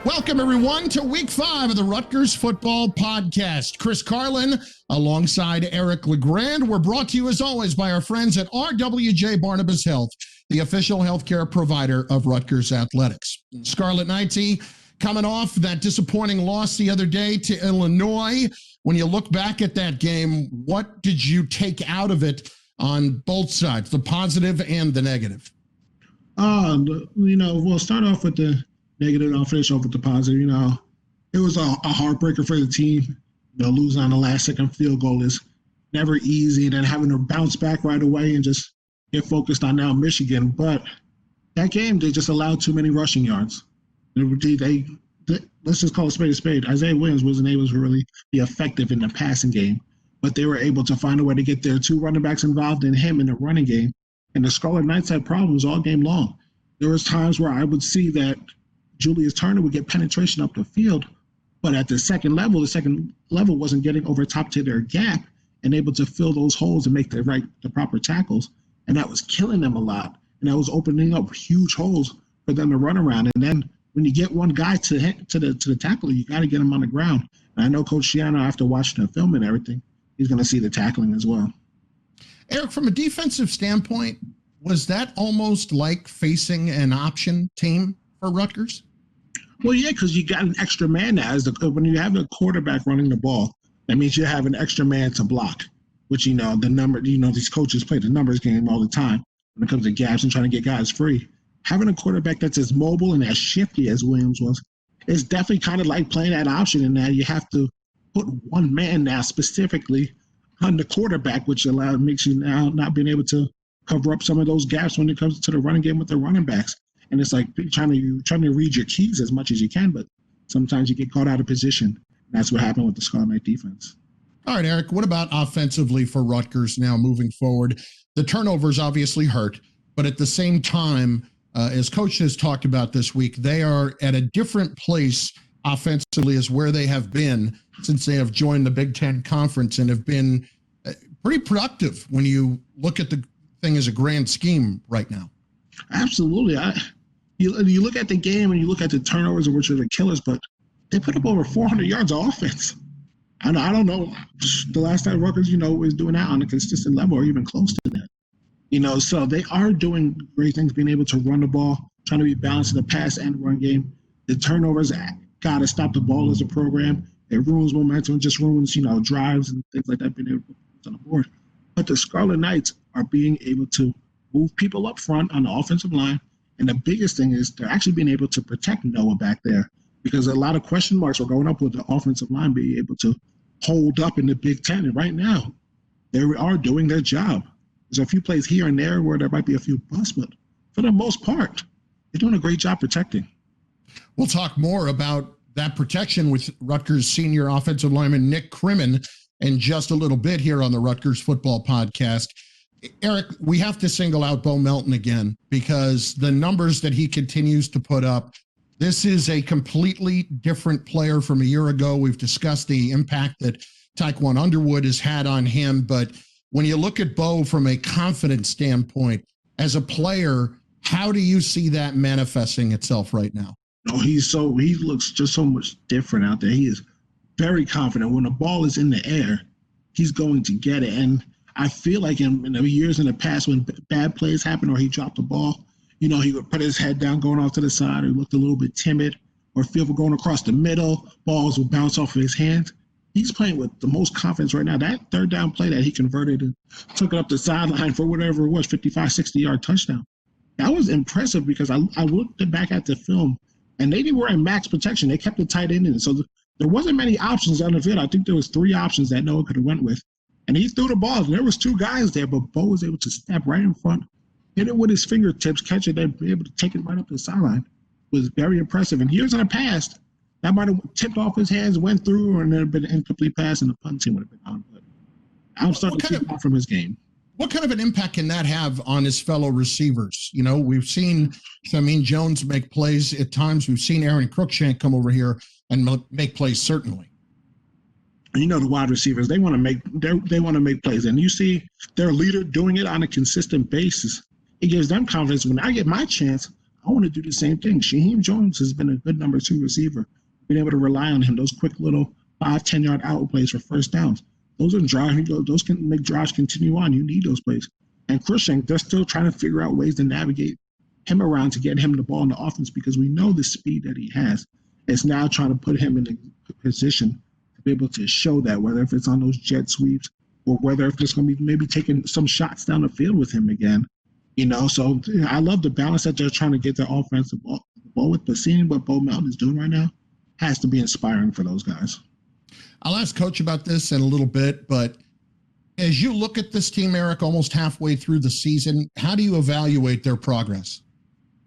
Welcome, everyone, to Week 5 of the Rutgers Football Podcast. Chris Carlin, alongside Eric LeGrand. We're brought to you, as always, by our friends at RWJ Barnabas Health, the official healthcare provider of Rutgers Athletics. Scarlet Knights coming off that disappointing loss the other day to Illinois. When you look back at that game, what did you take out of it on both sides, the positive and the negative? We'll start off with the negative and I'll finish off with the positive. It was a heartbreaker for the team. Losing on the last second field goal is never easy, and then having to bounce back right away and just get focused on now Michigan. But that game, they just allowed too many rushing yards. Let's just call a spade a spade. Isaiah Williams wasn't able to really be effective in the passing game, but they were able to find a way to get their two running backs involved in him in the running game. And the Scarlet Knights had problems all game long. There was times where I would see that Julius Turner would get penetration up the field, but at the second level wasn't getting over top to their gap and able to fill those holes and make the proper tackles. And that was killing them a lot. And that was opening up huge holes for them to run around. And then when you get one guy to the tackler, you got to get him on the ground. And I know Coach Schiano, after watching the film and everything, he's going to see the tackling as well. Eric, from a defensive standpoint, was that almost like facing an option team for Rutgers? Well, yeah, because you got an extra man now. When you have a quarterback running the ball, that means you have an extra man to block, which, these coaches play the numbers game all the time when it comes to gaps and trying to get guys free. Having a quarterback that's as mobile and as shifty as Williams was, is definitely kind of like playing that option, and now you have to put one man now specifically on the quarterback, which makes you now not being able to cover up some of those gaps when it comes to the running game with the running backs. And it's like trying to read your keys as much as you can, but sometimes you get caught out of position. That's what happened with the Scarlet Knight defense. All right, Eric, what about offensively for Rutgers now moving forward? The turnovers obviously hurt, but at the same time, as Coach has talked about this week, they are at a different place offensively as where they have been since they have joined the Big Ten Conference and have been pretty productive when you look at the thing as a grand scheme right now. Absolutely. You look at the game and you look at the turnovers, which are the killers, but they put up over 400 yards of offense. And I don't know the last time Rutgers, was doing that on a consistent level or even close to that. So they are doing great things, being able to run the ball, trying to be balanced in the pass and run game. The turnovers got to stop the ball as a program. It ruins momentum, just ruins, drives and things like that, being able to put on the board. But the Scarlet Knights are being able to move people up front on the offensive line. And the biggest thing is they're actually being able to protect Noah back there, because a lot of question marks were going up with the offensive line being able to hold up in the Big Ten. And right now, they are doing their job. There's a few plays here and there where there might be a few busts, but for the most part, they're doing a great job protecting. We'll talk more about that protection with Rutgers senior offensive lineman Nick Crimin in just a little bit here on the Rutgers Football Podcast. Eric, we have to single out Bo Melton again, because the numbers that he continues to put up, this is a completely different player from a year ago. We've discussed the impact that Taekwon Underwood has had on him, but when you look at Bo from a confidence standpoint, as a player, how do you see that manifesting itself right now? He looks just so much different out there. He is very confident. When the ball is in the air, he's going to get it. And I feel like in the years in the past when bad plays happen or he dropped the ball, he would put his head down going off to the side, or he looked a little bit timid, or fearful going across the middle, balls would bounce off of his hands. He's playing with the most confidence right now. That third down play that he converted and took it up the sideline for whatever it was, 55, 60-yard touchdown. That was impressive, because I looked back at the film, and they were in max protection. They kept it tight in, and so there wasn't many options on the field. I think there was 3 options that Noah could have went with. And he threw the ball, and there was 2 guys there, but Bo was able to step right in front, hit it with his fingertips, catch it, and be able to take it right up the sideline. It was very impressive. And years in the past, that might have tipped off his hands, went through, and there had been an incomplete pass, and the punt team would have been on. But I'm starting to see more from his game. What kind of an impact can that have on his fellow receivers? We've seen Shamin Jones make plays at times. We've seen Aaron Cruikshank come over here and make plays, certainly. The wide receivers, they want to make plays, and you see their leader doing it on a consistent basis. It gives them confidence. When I get my chance, I want to do the same thing. Shaheem Jones has been a good number 2 receiver. Being able to rely on him, those quick little 5-10 yard out plays for first downs. Those can make drives continue on. You need those plays. And Christian, they're still trying to figure out ways to navigate him around to get him the ball in the offense because we know the speed that he has. It's now trying to put him in a position to be able to show that, whether if it's on those jet sweeps or whether if it's going to be maybe taking some shots down the field with him again. So I love the balance that they're trying to get their offensive ball with, but seeing what Bo Melton is doing right now has to be inspiring for those guys. I'll ask Coach about this in a little bit, but as you look at this team, Eric, almost halfway through the season, how do you evaluate their progress?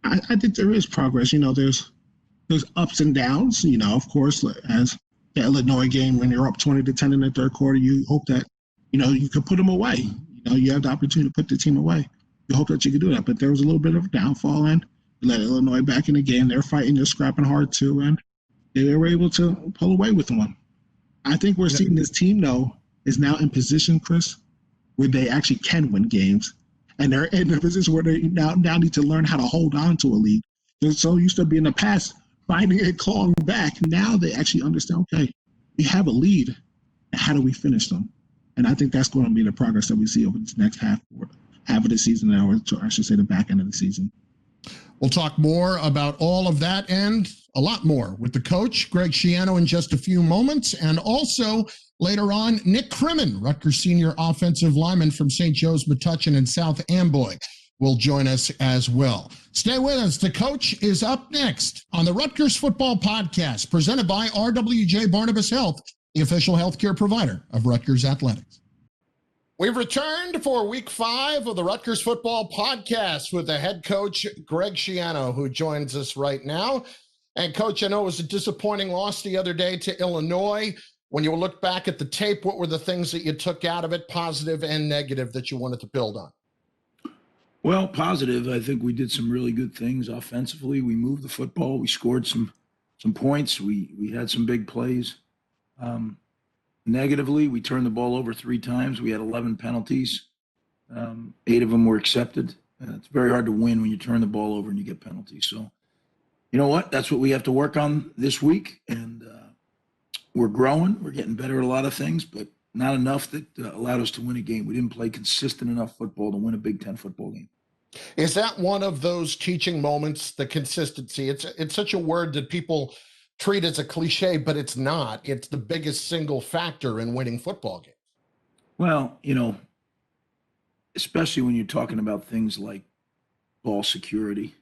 I think there is progress. There's ups and downs. Of course, as the Illinois game, when you're up 20-10 in the third quarter, you hope that you can put them away. You have the opportunity to put the team away. You hope that you can do that. But there was a little bit of a downfall, and you let Illinois back in the game. They're fighting, they're scrapping hard too, and they were able to pull away with one. I think we're seeing this team, though, is now in position, Chris, where they actually can win games. And they're in a position where they now need to learn how to hold on to a lead. They're so used to being in the past, finding it, clawing back. Now they actually understand, okay, we have a lead. How do we finish them? And I think that's going to be the progress that we see over this next half of the season, or I should say the back end of the season. We'll talk more about all of that and a lot more with the coach, Greg Schiano, in just a few moments. And also later on, Nick Crimin, Rutgers senior offensive lineman from St. Joe's Metuchen and South Amboy, will join us as well. Stay with us. The coach is up next on the Rutgers Football Podcast, presented by RWJ Barnabas Health, the official healthcare provider of Rutgers Athletics. We've returned for week 5 of the Rutgers Football Podcast with the head coach, Greg Schiano, who joins us right now. And, Coach, I know it was a disappointing loss the other day to Illinois. When you look back at the tape, what were the things that you took out of it, positive and negative, that you wanted to build on? Well, positive, I think we did some really good things offensively. We moved the football. We scored some points. We had some big plays. Negatively, we turned the ball over 3 times. We had 11 penalties. 8 of them were accepted. It's very hard to win when you turn the ball over and you get penalties. So, you know what? That's what we have to work on this week. And we're growing. We're getting better at a lot of things, but not enough that allowed us to win a game. We didn't play consistent enough football to win a Big Ten football game. Is that one of those teaching moments, the consistency? It's such a word that people treat as a cliche, but it's not. It's the biggest single factor in winning football games. Well, especially when you're talking about things like ball security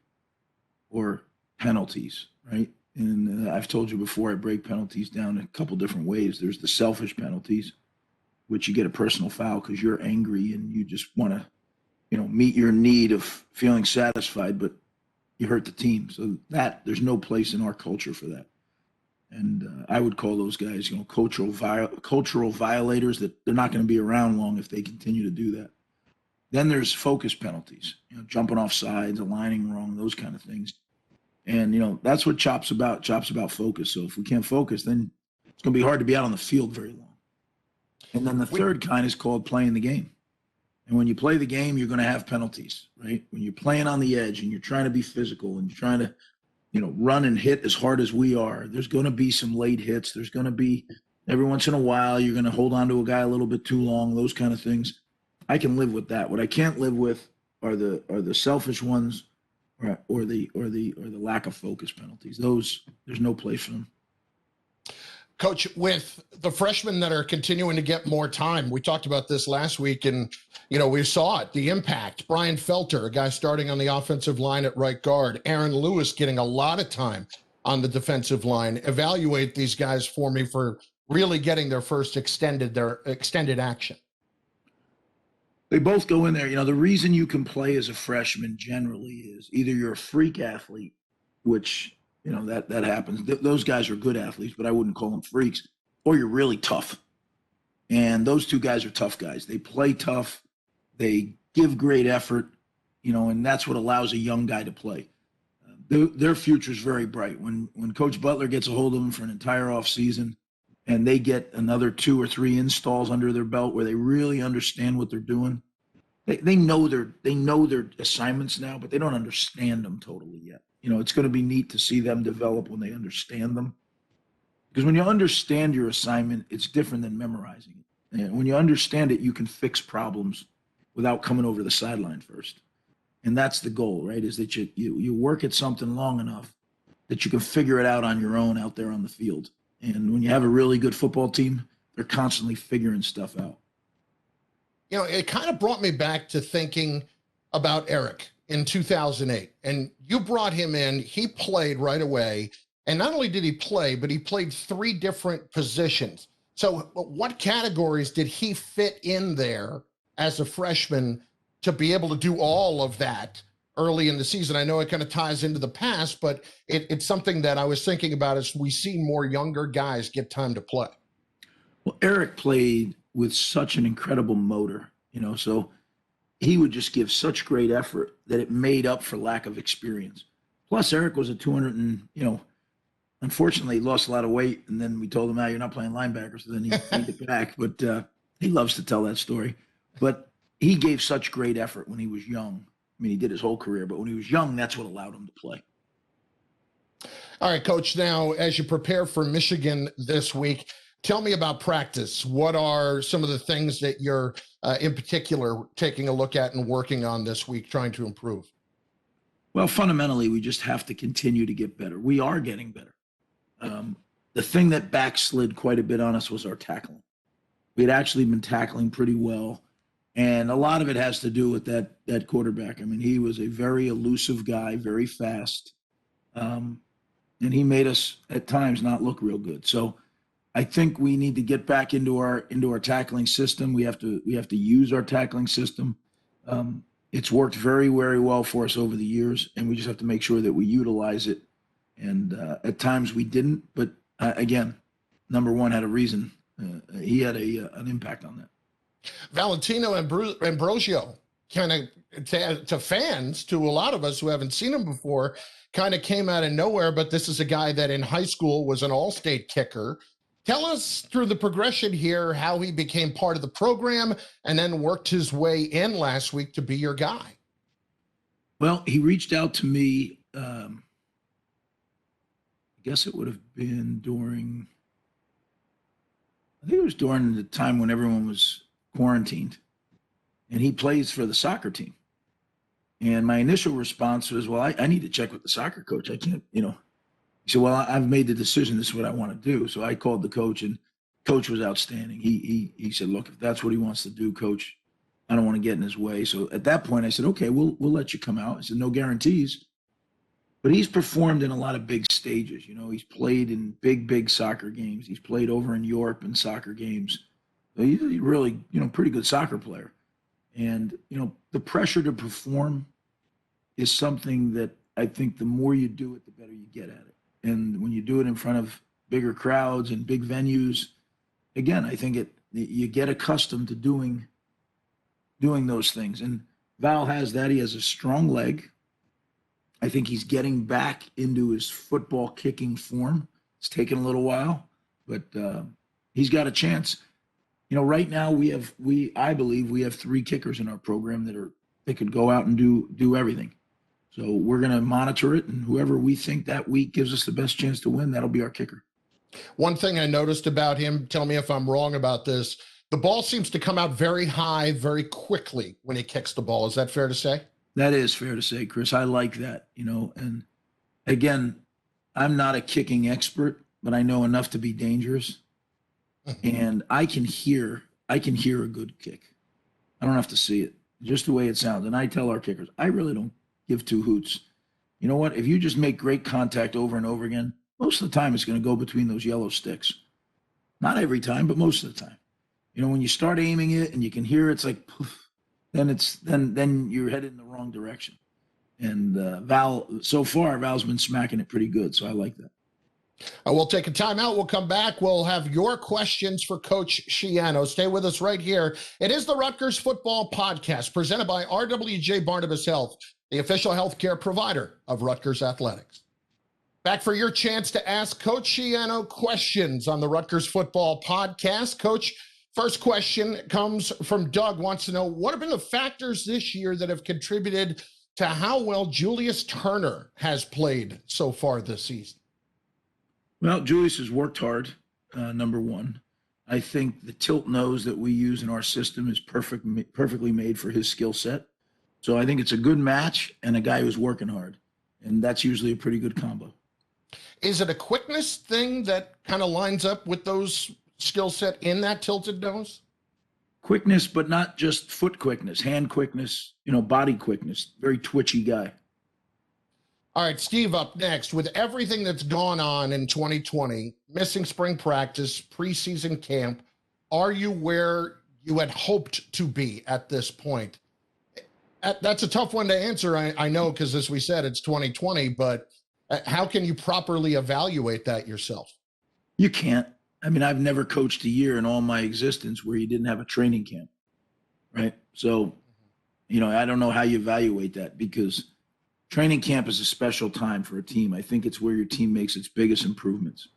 or penalties, right? And I've told you before, I break penalties down a couple different ways. There's the selfish penalties, which you get a personal foul because you're angry and you just want to, meet your need of feeling satisfied, but you hurt the team. So there's no place in our culture for that. And I would call those guys, cultural violators, that they're not going to be around long if they continue to do that. Then there's focus penalties, jumping off sides, aligning wrong, those kind of things. And, that's what CHOP's about. CHOP's about focus. So if we can't focus, then it's going to be hard to be out on the field very long. And then the third kind is called playing the game. And when you play the game, you're going to have penalties, right? When you're playing on the edge and you're trying to be physical and you're trying to, run and hit as hard as we are, there's going to be some late hits. There's going to be, every once in a while, you're going to hold on to a guy a little bit too long, those kind of things. I can live with that. What I can't live with are the selfish ones or the lack of focus penalties. Those, there's no place for them. Coach, with the freshmen that are continuing to get more time, we talked about this last week, and, we saw it, the impact. Brian Felter, a guy starting on the offensive line at right guard. Aaron Lewis getting a lot of time on the defensive line. Evaluate these guys for me for really getting their first extended action. They both go in there. The reason you can play as a freshman generally is either you're a freak athlete, which – that happens. Those guys are good athletes, but I wouldn't call them freaks. Or you're really tough. And those 2 guys are tough guys. They play tough. They give great effort, and that's what allows a young guy to play. Their future is very bright. When Coach Butler gets a hold of them for an entire offseason and they get another 2 or 3 installs under their belt where they really understand what they're doing, they know their assignments now, but they don't understand them totally yet. It's going to be neat to see them develop when they understand them. Because when you understand your assignment, it's different than memorizing it. And when you understand it, you can fix problems without coming over the sideline first. And that's the goal, right? Is that you work at something long enough that you can figure it out on your own out there on the field. And when you have a really good football team, they're constantly figuring stuff out. It kind of brought me back to thinking about Eric in 2008. And you brought him in, he played right away. And not only did he play, but he played 3 different positions. So what categories did he fit in there as a freshman to be able to do all of that early in the season? I know it kind of ties into the past, but it's something that I was thinking about as we see more younger guys get time to play. Well, Eric played with such an incredible motor, so he would just give such great effort that it made up for lack of experience. Plus, Eric was a 200 and, unfortunately, he lost a lot of weight, and then we told him, you're not playing linebacker, so then he gained it back. But he loves to tell that story. But he gave such great effort when he was young. I mean, he did his whole career, but when he was young, that's what allowed him to play. All right, Coach, now, as you prepare for Michigan this week, tell me about practice. What are some of the things that you're, in particular, taking a look at and working on this week, trying to improve? Well, fundamentally, we just have to continue to get better. We are getting better. The thing that backslid quite a bit on us was our tackling. We had actually been tackling pretty well, and a lot of it has to do with that quarterback. I mean, he was a very elusive guy, very fast, and he made us at times not look real good. So I think we need to get back into our tackling system. We have to use our tackling system. It's worked very, very well for us over the years, and we just have to make sure that we utilize it. And at times we didn't, but again, number one had a reason. He had an impact on that. Valentino Ambrosio, kind of to fans, to a lot of us who haven't seen him before, kind of came out of nowhere, but this is a guy that in high school was an all-state kicker. Tell us through the progression here how he became part of the program and then worked his way in last week to be your guy. Well, he reached out to me, I guess it would have been I think it was during the time when everyone was quarantined, and he plays for the soccer team. And my initial response was, well, I need to check with the soccer coach. I can't, He said, well, I've made the decision. This is what I want to do. So I called the coach, and coach was outstanding. He said, look, if that's what he wants to do, coach, I don't want to get in his way. So at that point I said, okay, we'll let you come out. I said, no guarantees, but he's performed in a lot of big stages. He's played in big soccer games. He's played over in Europe in soccer games. So he's really, pretty good soccer player. And, the pressure to perform is something that I think the more you do it, the better you get at it. And when you do it in front of bigger crowds and big venues, again, I think you get accustomed to doing those things. And Val has that. He has a strong leg. I think he's getting back into his football kicking form. It's taken a little while, but he's got a chance. Right now I believe we have 3 kickers in our program that could go out and do everything. So we're going to monitor it, and whoever we think that week gives us the best chance to win, that'll be our kicker. One thing I noticed about him, tell me if I'm wrong about this, the ball seems to come out very high, very quickly when he kicks the ball. Is that fair to say? That is fair to say, Chris. I like that, and again, I'm not a kicking expert, but I know enough to be dangerous. And I can hear a good kick. I don't have to see it, just the way it sounds. And I tell our kickers, I really don't give 2 hoots. You know what? If you just make great contact over and over again, most of the time it's going to go between those yellow sticks. Not every time, but most of the time. When you start aiming it and you can hear it's like poof, then you're headed in the wrong direction. And Val's been smacking it pretty good, so I like that. We'll take a timeout. We'll come back. We'll have your questions for Coach Schiano. Stay with us right here. It is the Rutgers Football Podcast, presented by RWJ Barnabas Health, the official healthcare provider of Rutgers Athletics. Back for your chance to ask Coach Schiano questions on the Rutgers Football Podcast. Coach, First question comes from Doug, wants to know, what have been the factors this year that have contributed to how well Julius Turner has played so far this season? Well, Julius has worked hard, number one. I think the tilt nose that we use in our system is perfectly made for his skill set. So I think it's a good match and a guy who's working hard. And that's usually a pretty good combo. Is it a quickness thing that kind of lines up with those skill set in that tilted nose? Quickness, but not just foot quickness, hand quickness, body quickness. Very twitchy guy. All right, Steve, up next. With everything that's gone on in 2020, missing spring practice, preseason camp, are you where you had hoped to be at this point? That's a tough one to answer, I know, because as we said, it's 2020, but how can you properly evaluate that yourself? You can't. I mean, I've never coached a year in all my existence where you didn't have a training camp, right? So, I don't know how you evaluate that, because training camp is a special time for a team. I think it's where your team makes its biggest improvements,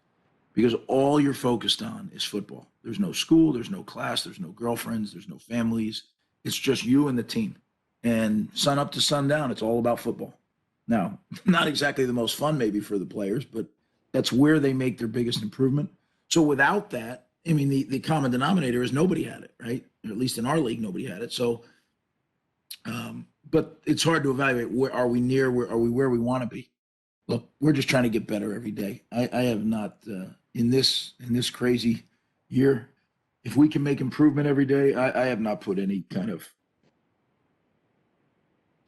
because all you're focused on is football. There's no school, there's no class, there's no girlfriends, there's no families. It's just you and the team. And sun up to sundown, it's all about football. Now, not exactly the most fun maybe for the players, but that's where they make their biggest improvement. So without that, I mean, the common denominator is nobody had it, right? Or at least in our league, nobody had it. So, but it's hard to evaluate. Where are we are we where we want to be? Look, we're just trying to get better every day. I have not in this crazy year. If we can make improvement every day, I have not put any kind of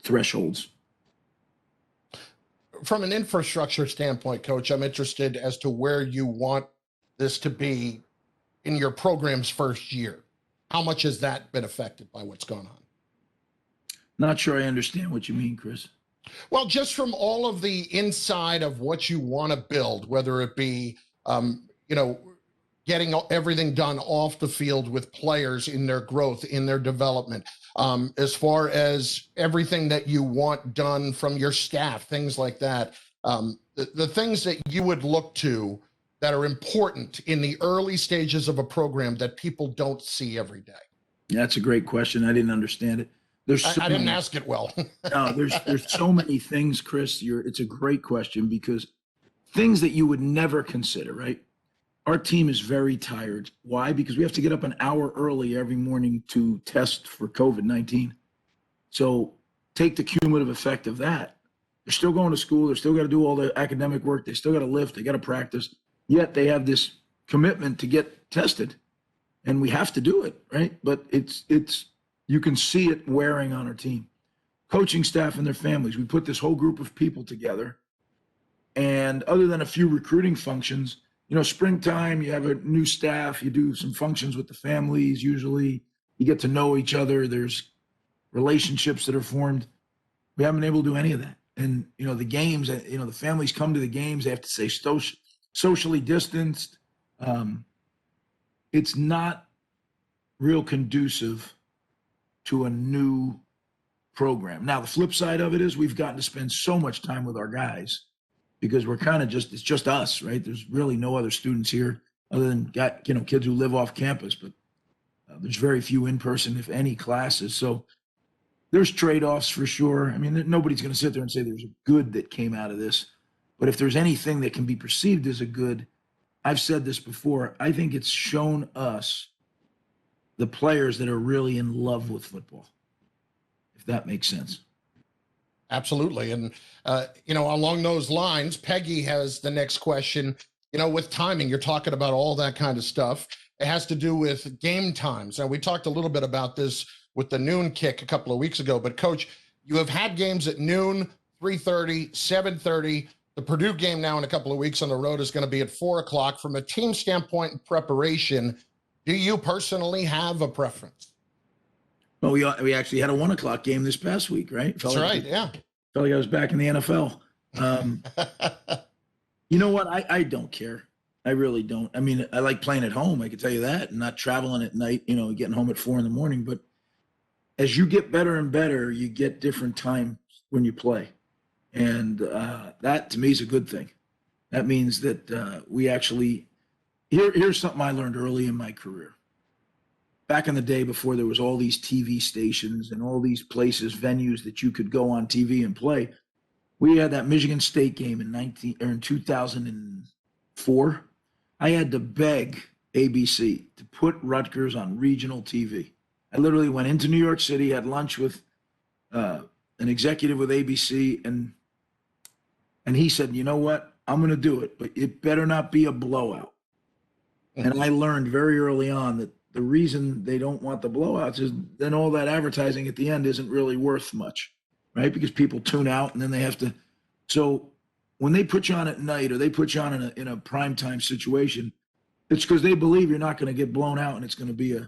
thresholds. From an infrastructure standpoint, Coach, I'm interested as to where you want this to be in your program's first year. How much has that been affected by what's going on? Not sure I understand what you mean, Chris. Well, just from all of the inside of what you want to build, whether it be, getting everything done off the field with players in their growth, in their development, as far as everything that you want done from your staff, things like that, the things that you would look to that are important in the early stages of a program that people don't see every day? Yeah, that's a great question. I didn't understand it. I didn't ask it well. No, there's so many things, Chris. It's a great question, because things that you would never consider, right? Our team is very tired. Why? Because we have to get up an hour early every morning to test for COVID-19. So take the cumulative effect of that. They're still going to school. They're still got to do all the academic work. They still got to lift. They got to practice. Yet they have this commitment to get tested, and we have to do it, right? But it's you can see it wearing on our team. Coaching staff and their families. We put this whole group of people together, and other than a few recruiting functions, springtime, you have a new staff, you do some functions with the families. Usually you get to know each other. There's relationships that are formed. We haven't been able to do any of that. And, the games, the families come to the games. They have to stay socially distanced. It's not real conducive to a new program. Now, the flip side of it is we've gotten to spend so much time with our guys, because we're kind of it's just us, right? There's really no other students here other than kids who live off campus, but there's very few in-person, if any, classes. So there's trade-offs for sure. I mean, nobody's going to sit there and say there's a good that came out of this, but if there's anything that can be perceived as a good, I've said this before, I think it's shown us the players that are really in love with football, if that makes sense. Absolutely. And, along those lines, Peggy has the next question. With timing, you're talking about all that kind of stuff. It has to do with game times. And we talked a little bit about this with the noon kick a couple of weeks ago. But, Coach, you have had games at noon, 3:30, 7:30. The Purdue game now in a couple of weeks on the road is going to be at 4 o'clock. From a team standpoint and preparation, do you personally have a preference? Well, we actually had a 1 o'clock game this past week, right? That's right, yeah. Felt like I was back in the NFL. You know what? I don't care. I really don't. I mean, I like playing at home, I can tell you that, and not traveling at night, getting home at 4 a.m. But as you get better and better, you get different times when you play. And that, to me, is a good thing. That means that we actually – here's something I learned early in my career. back in the day before there was all these TV stations and all these places, venues that you could go on TV and play, we had that Michigan State game in 2004. I had to beg ABC to put Rutgers on regional TV. I literally went into New York City, had lunch with an executive with ABC, and he said, you know what? I'm going to do it, but it better not be a blowout. And I learned very early on that the reason they don't want the blowouts is then all that advertising at the end isn't really worth much, right? Because people tune out and then they have to. So when they put you on at night or they put you on in a primetime situation, it's because they believe you're not going to get blown out and it's going to be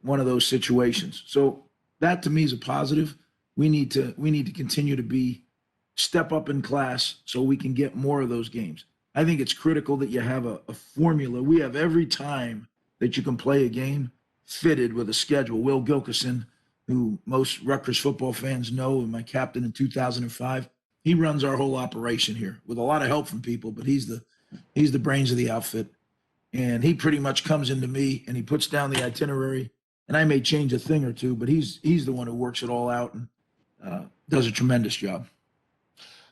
one of those situations. So that to me is a positive. We need to continue to step up in class so we can get more of those games. I think it's critical that you have a formula. We have every time that you can play a game fitted with a schedule. Will Gilkison, who most Rutgers football fans know, and my captain in 2005, he runs our whole operation here with a lot of help from people, but he's the brains of the outfit. And he pretty much comes into me and he puts down the itinerary, and I may change a thing or two, but he's the one who works it all out and does a tremendous job.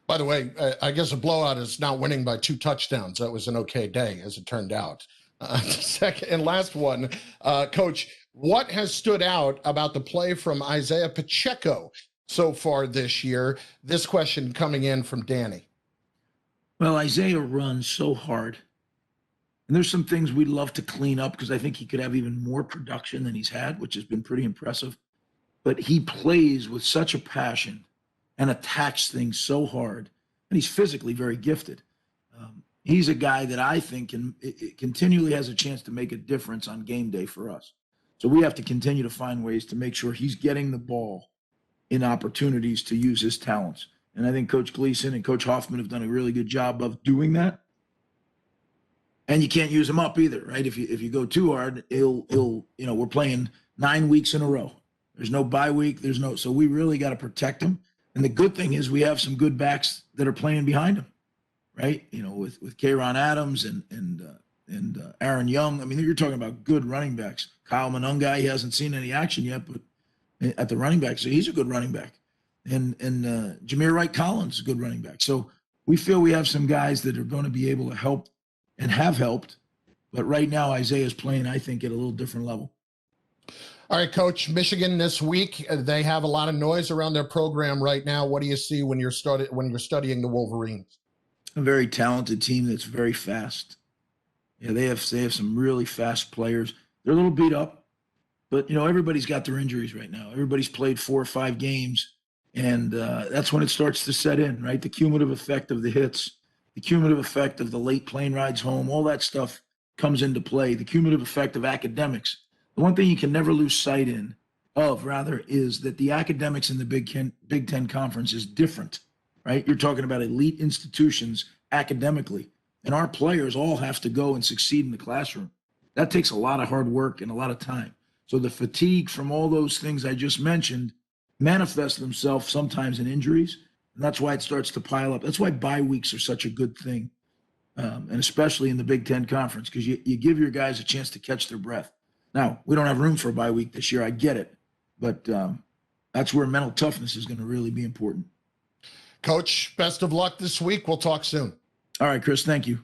By the way, I guess a blowout is not winning by 2 touchdowns. That was an okay day, as it turned out. Second and last one, Coach, what has stood out about the play from Isaiah Pacheco so far this year? This question coming in from Danny. Well, Isaiah runs so hard. And there's some things we'd love to clean up because I think he could have even more production than he's had, which has been pretty impressive. But he plays with such a passion and attacks things so hard. And he's physically very gifted. He's a guy that I think continually has a chance to make a difference on game day for us. So we have to continue to find ways to make sure he's getting the ball in opportunities to use his talents. And I think Coach Gleason and Coach Hoffman have done a really good job of doing that. And you can't use him up either, right? If you go too hard, we're playing 9 weeks in a row. There's no bye week. So we really got to protect him. And the good thing is we have some good backs that are playing behind him, right? With Kayron Adams and Aaron Young. I mean, you're talking about good running backs. Kyle Monungai, he hasn't seen any action yet, but at the running back, so he's a good running back. And Jameer Wright Collins is a good running back. So we feel we have some guys that are going to be able to help and have helped. But right now, Isaiah's playing, I think, at a little different level. All right, Coach, Michigan this week, they have a lot of noise around their program right now. What do you see when you're studying the Wolverines? A very talented team that's very fast. Yeah, they have some really fast players. They're a little beat up, but everybody's got their injuries right now. Everybody's played 4 or 5 games, and that's when it starts to set in, right? The cumulative effect of the hits, the cumulative effect of the late plane rides home, all that stuff comes into play. The cumulative effect of academics. The one thing you can never lose sight of, is that the academics in the Big Ten Conference is different, right? You're talking about elite institutions academically, and our players all have to go and succeed in the classroom. That takes a lot of hard work and a lot of time. So the fatigue from all those things I just mentioned manifest themselves sometimes in injuries, and that's why it starts to pile up. That's why bye weeks are such a good thing, and especially in the Big Ten Conference, because you give your guys a chance to catch their breath. Now, we don't have room for a bye week this year. I get it. But that's where mental toughness is going to really be important. Coach, best of luck this week. We'll talk soon. All right, Chris. Thank you.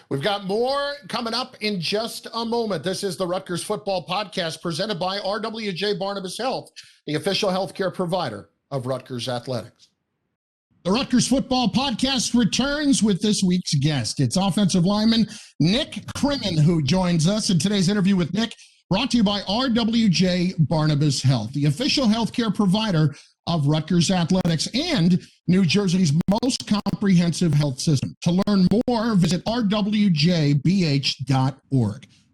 We've got more coming up in just a moment. This is the Rutgers Football Podcast presented by RWJ Barnabas Health, the official healthcare provider of Rutgers Athletics. The Rutgers Football Podcast returns with this week's guest. It's offensive lineman Nick Crimin, who joins us in today's interview with Nick, brought to you by RWJ Barnabas Health, the official healthcare provider of Rutgers Athletics and New Jersey's most comprehensive health system. To learn more, visit rwjbh.org.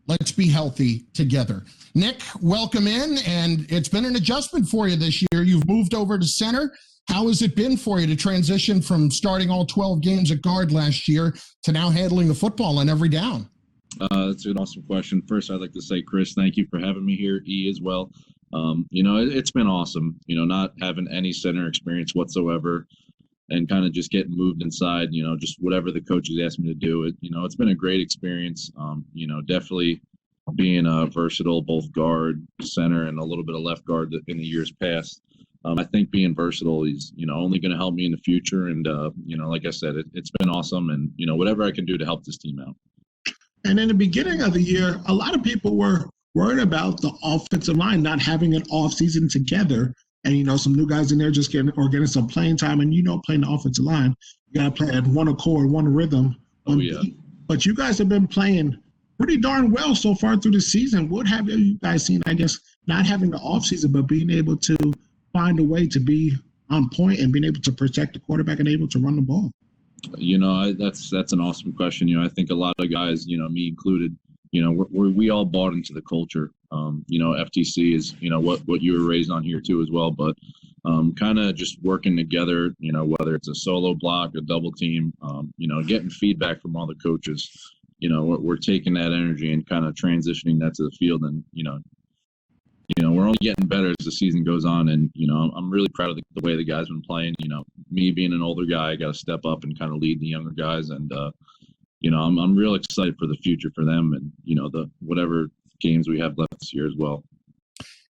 Let's be healthy together. Nick, welcome in, and it's been an adjustment for you this year. You've moved over to center. How has it been for you to transition from starting all 12 games at guard last year to now handling the football on every down? That's an awesome question. First, I'd like to say, Chris, thank you for having me here, E as well. It's been awesome, not having any center experience whatsoever and kind of just getting moved inside, just whatever the coaches asked me to do. It's been a great experience. Definitely being versatile, both guard, center, and a little bit of left guard in the years past. I think being versatile is, only going to help me in the future. And, like I said, it's been awesome. And, whatever I can do to help this team out. And in the beginning of the year, a lot of people were worried about the offensive line not having an off season together. And, some new guys in there just getting some playing time. And, playing the offensive line, you got to play at one accord, one rhythm. Oh, yeah. But you guys have been playing pretty darn well so far through the season. What have you guys seen, I guess, not having the off season, but being able to find a way to be on point and being able to protect the quarterback and able to run the ball? That's an awesome question. I think a lot of guys, me included, we all bought into the culture. FTC is, what you were raised on here too as well, but kind of just working together, whether it's a solo block, a double team, getting feedback from all the coaches, we're taking that energy and kind of transitioning that to the field. And, we're only getting better as the season goes on. And, I'm really proud of the way the guys been playing. Me being an older guy, I got to step up and kind of lead the younger guys. And, I'm real excited for the future for them and, the whatever games we have left this year as well.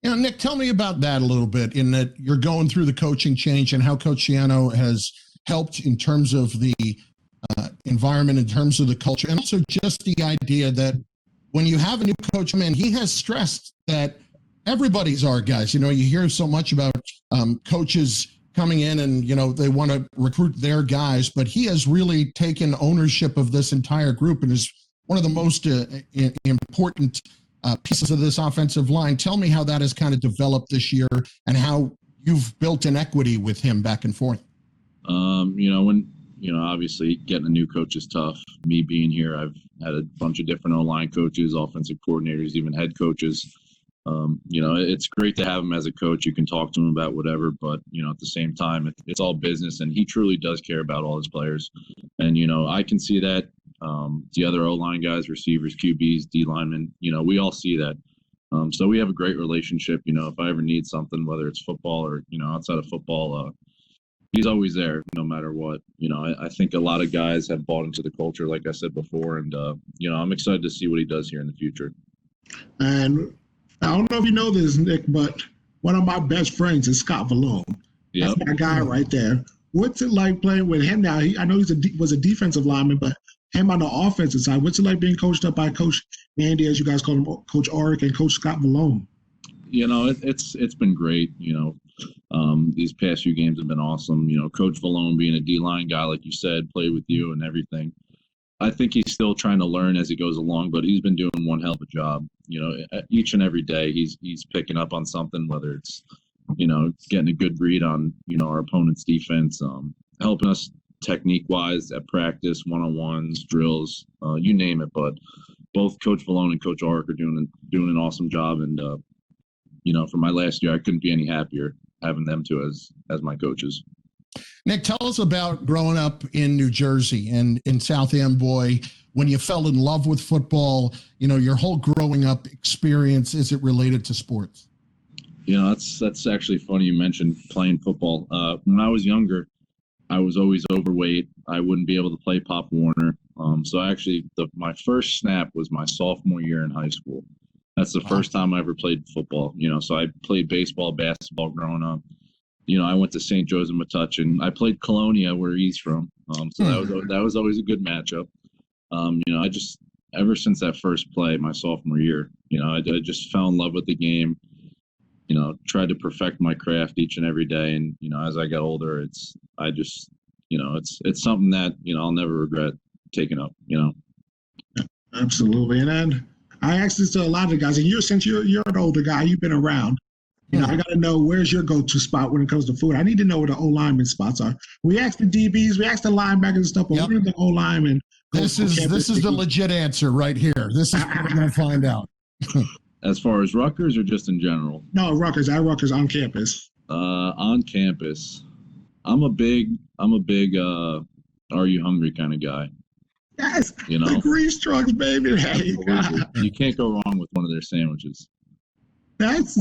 Nick, tell me about that a little bit, in that you're going through the coaching change and how Coach Schiano has helped in terms of the environment, in terms of the culture, and also just the idea that when you have a new coach come in, he has stressed that everybody's our guys. You hear so much about coaches coming in and, they want to recruit their guys, but he has really taken ownership of this entire group and is one of the most important pieces of this offensive line. Tell me how that has kind of developed this year and how you've built an equity with him back and forth. Obviously getting a new coach is tough. Me being here, I've had a bunch of different O-line coaches, offensive coordinators, even head coaches. It's great to have him as a coach. You can talk to him about whatever, but, at the same time, it's all business, and he truly does care about all his players. And, I can see that. The other O-line guys, receivers, QBs, D linemen, we all see that. So we have a great relationship. If I ever need something, whether it's football or, outside of football, he's always there no matter what. I think a lot of guys have bought into the culture, like I said before, and, I'm excited to see what he does here in the future. And I don't know if you know this, Nick, but one of my best friends is Scott Vallone. Yep. That's my guy right there. What's it like playing with him now? I know was a defensive lineman, but him on the offensive side, what's it like being coached up by Coach Andy, as you guys call him, Coach Oric, and Coach Scott Vallone? It's been great. These past few games have been awesome. Coach Vallone being a D-line guy, like you said, played with you and everything. I think he's still trying to learn as he goes along, but he's been doing one hell of a job. Each and every day he's picking up on something, whether it's, getting a good read on, our opponent's defense, helping us technique-wise at practice, one-on-ones, drills, you name it. But both Coach Vallone and Coach Oric are doing an awesome job. And, for my last year, I couldn't be any happier having them two as my coaches. Nick, tell us about growing up in New Jersey and in South Amboy, when you fell in love with football, your whole growing up experience. Is it related to sports? That's actually funny you mentioned playing football. When I was younger, I was always overweight. I wouldn't be able to play Pop Warner. So actually my first snap was my sophomore year in high school. That's the first time I ever played football. So I played baseball, basketball growing up. I went to St. Joseph Metuchen. I played Colonia, where he's from. So that was always a good matchup. I just, ever since that first play, my sophomore year, I just fell in love with the game. Tried to perfect my craft each and every day. And, as I got older, it's something that, I'll never regret taking up, Absolutely. And then I asked this to a lot of the guys, and since you're an older guy, you've been around. I got to know, where's your go-to spot when it comes to food? I need to know where the O-lineman spots are. We asked the DBs, we asked the linebackers and stuff, but where are the O-linemen? This is the legit answer right here. This is what we're going to find out. As far as Rutgers or just in general? No, Rutgers. At Rutgers on campus. On campus, I'm a big are you hungry kind of guy. Yes, the grease trucks, baby. Hey, you can't go wrong with one of their sandwiches. That's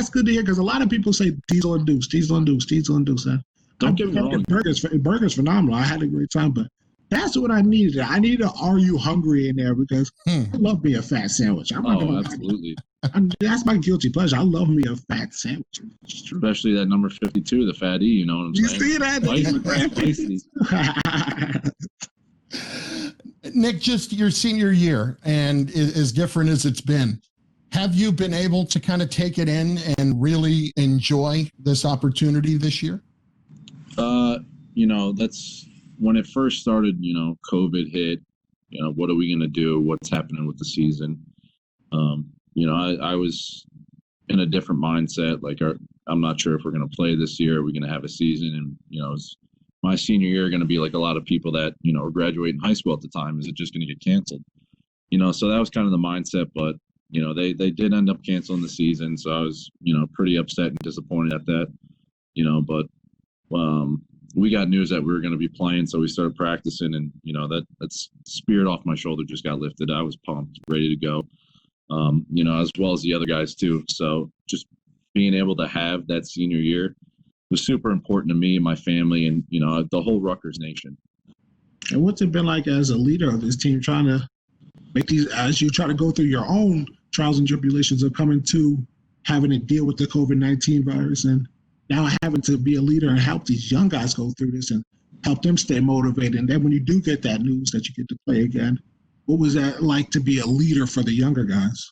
good to hear, because a lot of people say diesel induced. Don't get me wrong. Burger's phenomenal. I had a great time, but That's what I needed. I needed an "Are you hungry" in there because I love me a fat sandwich. I'm not gonna absolutely. That's my guilty pleasure. I love me a fat sandwich. Especially that number 52, the fatty. You know what I'm saying? You see that? Nick, just your senior year and as different as it's been, have you been able to kind of take it in and really enjoy this opportunity this year? That's when it first started, COVID hit, what are we going to do? What's happening with the season? I was in a different mindset. Like, I'm not sure if we're going to play this year. Are we going to have a season? And, is my senior year going to be like a lot of people that, are graduating high school at the time? Is it just going to get canceled? So that was kind of the mindset. But, they did end up canceling the season. So I was, pretty upset and disappointed at that, but we got news that we were going to be playing. So we started practicing and, that spirit off my shoulder just got lifted. I was pumped, ready to go. As well as the other guys too. So just being able to have that senior year was super important to me and my family and, the whole Rutgers nation. And what's it been like as a leader of this team, trying to make these, as you try to go through your own trials and tribulations of coming to having to deal with the COVID-19 virus and now having to be a leader and help these young guys go through this and help them stay motivated. And then when you do get that news that you get to play again, what was that like to be a leader for the younger guys?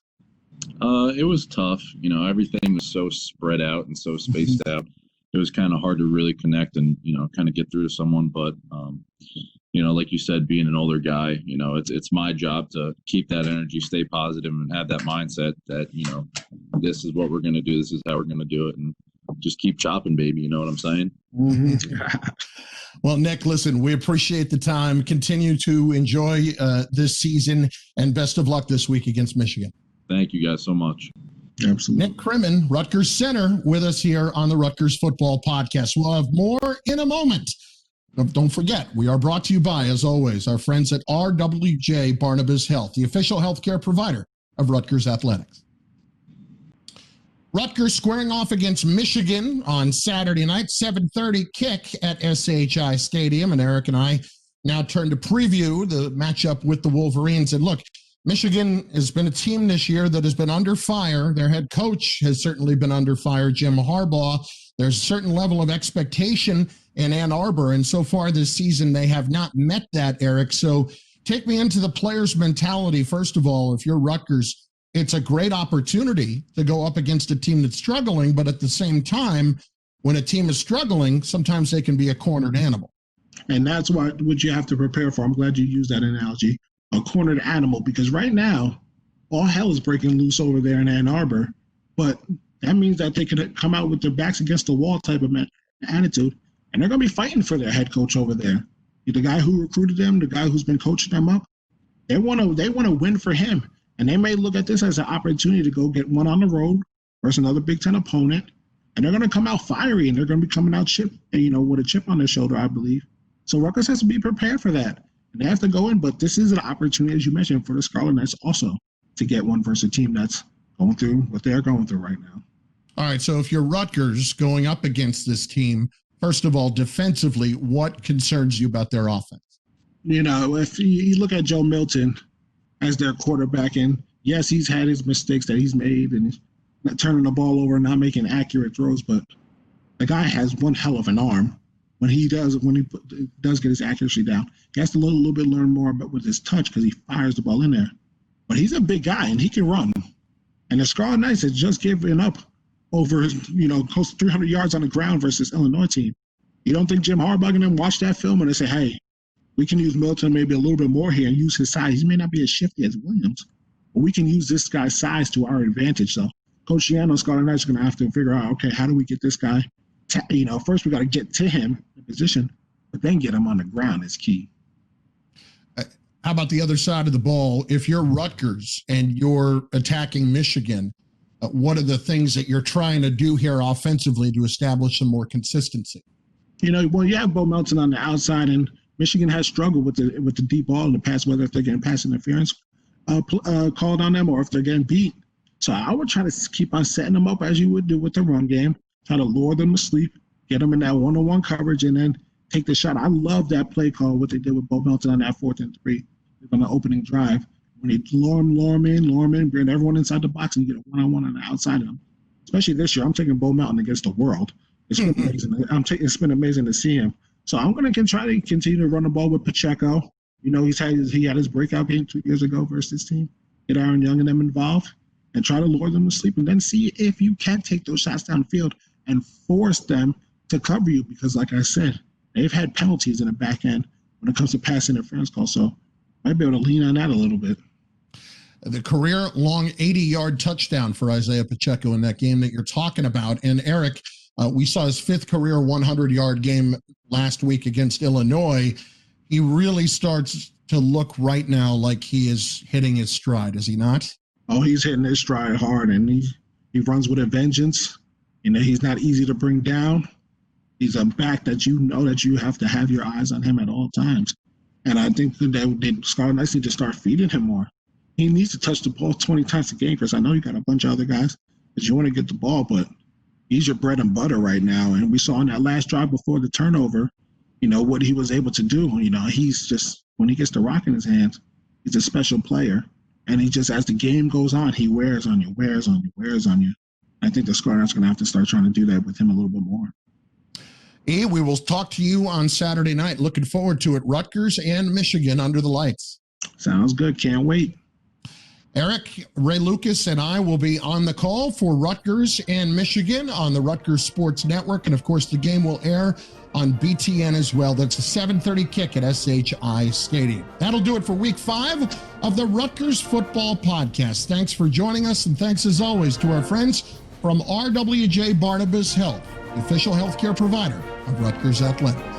It was tough. Everything was so spread out and so spaced out. It was kind of hard to really connect and, kind of get through to someone. But, like you said, being an older guy, it's my job to keep that energy, stay positive and have that mindset that, this is what we're going to do. This is how we're going to do it. And just keep chopping, baby. You know what I'm saying? Mm-hmm. Well, Nick, listen, we appreciate the time. Continue to enjoy this season and best of luck this week against Michigan. Thank you guys so much. Absolutely. Nick Crimin, Rutgers center, with us here on the Rutgers Football Podcast. We'll have more in a moment. Don't forget, we are brought to you by, as always, our friends at RWJ Barnabas Health, the official healthcare provider of Rutgers Athletics. Rutgers squaring off against Michigan on Saturday night, 7:30 kick at SHI Stadium. And Eric and I now turn to preview the matchup with the Wolverines. And look, Michigan has been a team this year that has been under fire. Their head coach has certainly been under fire, Jim Harbaugh. There's a certain level of expectation in Ann Arbor, and so far this season they have not met that, Eric. So take me into the players' mentality. First of all, if you're Rutgers, it's a great opportunity to go up against a team that's struggling, but at the same time, when a team is struggling, sometimes they can be a cornered animal. And that's what you have to prepare for. I'm glad you used that analogy, a cornered animal, because right now, all hell is breaking loose over there in Ann Arbor. But that means that they could come out with their backs against the wall type of attitude, and they're going to be fighting for their head coach over there. The guy who recruited them, the guy who's been coaching them up, they want to win for him. And they may look at this as an opportunity to go get one on the road versus another Big Ten opponent. And they're going to come out fiery, and they're going to be coming out with a chip on their shoulder, I believe. So Rutgers has to be prepared for that. And they have to go in, but this is an opportunity, as you mentioned, for the Scarlet Knights also to get one versus a team that's going through what they're going through right now. All right, so if you're Rutgers going up against this team, first of all, defensively, what concerns you about their offense? If you look at Joe Milton as their quarterback, and yes, he's had his mistakes that he's made and he's not turning the ball over and not making accurate throws, but the guy has one hell of an arm. When he does get his accuracy down, he has to little bit learn more about with his touch because he fires the ball in there. But he's a big guy and he can run. And the Scarlet Knights has just given up over, close to 300 yards on the ground versus Illinois team. You don't think Jim Harbaugh and them watch that film and they say, hey, we can use Milton maybe a little bit more here and use his size. He may not be as shifty as Williams, but we can use this guy's size to our advantage. So Coach Schiano, Scarlet Knights are going to have to figure out, okay, how do we get this guy? First we got to get to him in position, but then get him on the ground is key. How about the other side of the ball? If you're Rutgers and you're attacking Michigan, what are the things that you're trying to do here offensively to establish some more consistency? You have Bo Melton on the outside, and Michigan has struggled with the deep ball in the past, whether if they're getting pass interference called on them or if they're getting beat. So I would try to keep on setting them up as you would do with the run game, try to lure them to sleep, get them in that one-on-one coverage, and then take the shot. I love that play call, what they did with Bo Melton on that 4th and 3 on the opening drive. When they lure him in, bring everyone inside the box and get a one-on-one on the outside of him. Especially this year, I'm taking Bo Melton against the world. It's been amazing. It's been amazing to see him. So I'm going to try to continue to run the ball with Pacheco. You know, he had his breakout game 2 years ago versus his team. Get Aaron Young and them involved and try to lure them to sleep, and then see if you can take those shots downfield and force them to cover you. Because, like I said, they've had penalties in the back end when it comes to pass interference calls. So might be able to lean on that a little bit. The career-long 80-yard touchdown for Isaiah Pacheco in that game that you're talking about. And Eric, we saw his 5th career 100-yard game last week against Illinois. He really starts to look right now like he is hitting his stride, is he not? Oh, he's hitting his stride hard, and he runs with a vengeance. You know, he's not easy to bring down. He's a back that you know that you have to have your eyes on him at all times. And I think that Scarlett Knights need to start feeding him more. He needs to touch the ball 20 times a game, because I know you got a bunch of other guys that you want to get the ball, but he's your bread and butter right now. And we saw in that last drive before the turnover, you know, what he was able to do. You know, he's just, when he gets the rock in his hands, he's a special player. And he just, as the game goes on, he wears on you. I think the Scarlet's going to have to start trying to do that with him a little bit more. E, we will talk to you on Saturday night. Looking forward to it. Rutgers and Michigan under the lights. Sounds good. Can't wait. Eric, Ray Lucas, and I will be on the call for Rutgers and Michigan on the Rutgers Sports Network. And, of course, the game will air on BTN as well. That's a 7:30 kick at SHI Stadium. That'll do it for Week 5 of the Rutgers Football Podcast. Thanks for joining us, and thanks, as always, to our friends from RWJ Barnabas Health, the official healthcare provider of Rutgers Athletics.